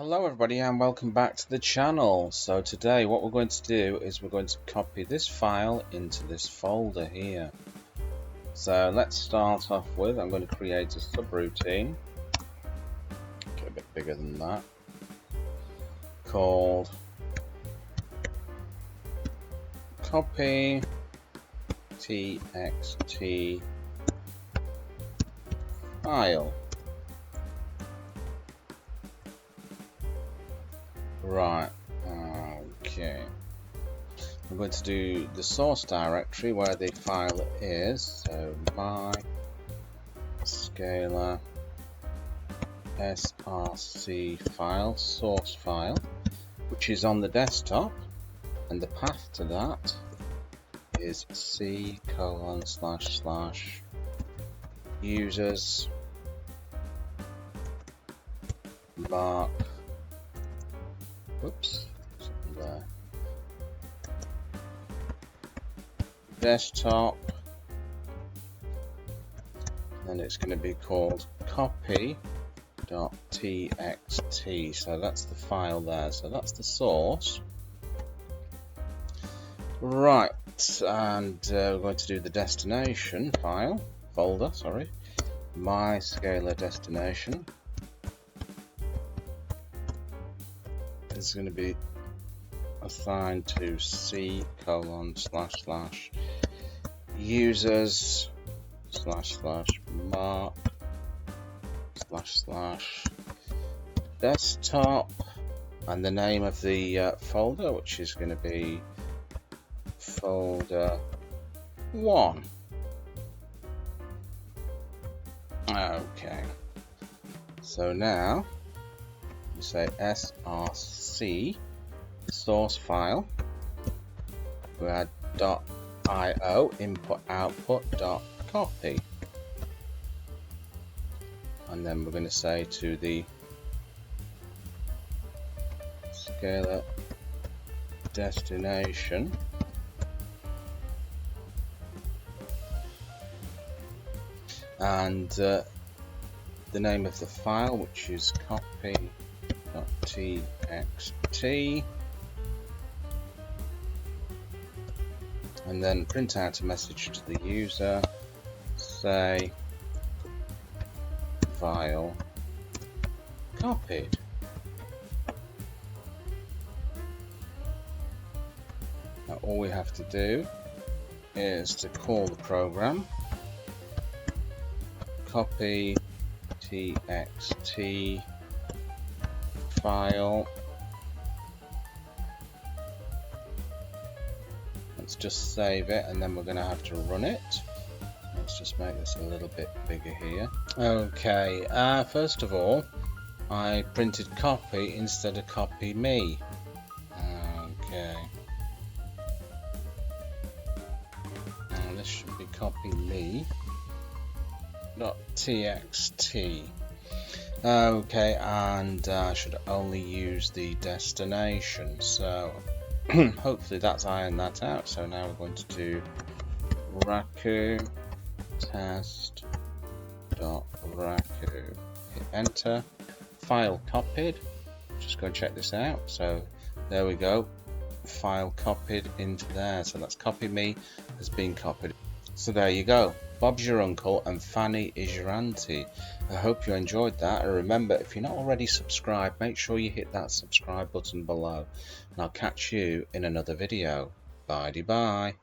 Hello everybody and welcome back to the channel. So today what we're going to do is we're going to copy this file into this folder here. So let's start off with, I'm going to create a subroutine, get a bit bigger than that, called copy TXT file. Right, okay. I'm going to do the source directory where the file is, so my scalar src file, source file, which is on the desktop, and the path to that is c://users mark, whoops, something there, desktop, and it's going to be called copy.txt. so that's the file there, so that's the source. Right, and we're going to do the destination folder, my scalar destination. This is going to be assigned to c://users //mark / desktop, and the name of the folder, which is going to be folder 1. Okay, so now you say src source file, we add .io input output .copy, and then we're going to say to the scalar destination and the name of the file, which is copy.txt, and then print out a message to the user, say file copied. Now all we have to do is to call the program copy txt file. Let's just save it, and then we're going to have to run it. Let's just make this a little bit bigger here. Okay, first of all, I printed copy instead of copy me. Okay, now this should be copy me .txt. Okay, and I should only use the destination, so hopefully that's ironed that out. So now we're going to do Raku test.raku, hit enter, file copied. Just go and check this out. So there we go, file copied into there. So that's copy me has been copied. So there you go, Bob's your uncle and Fanny is your auntie. I hope you enjoyed that, and remember, if you're not already subscribed, make sure you hit that subscribe button below, and I'll catch you in another video. Bye-bye.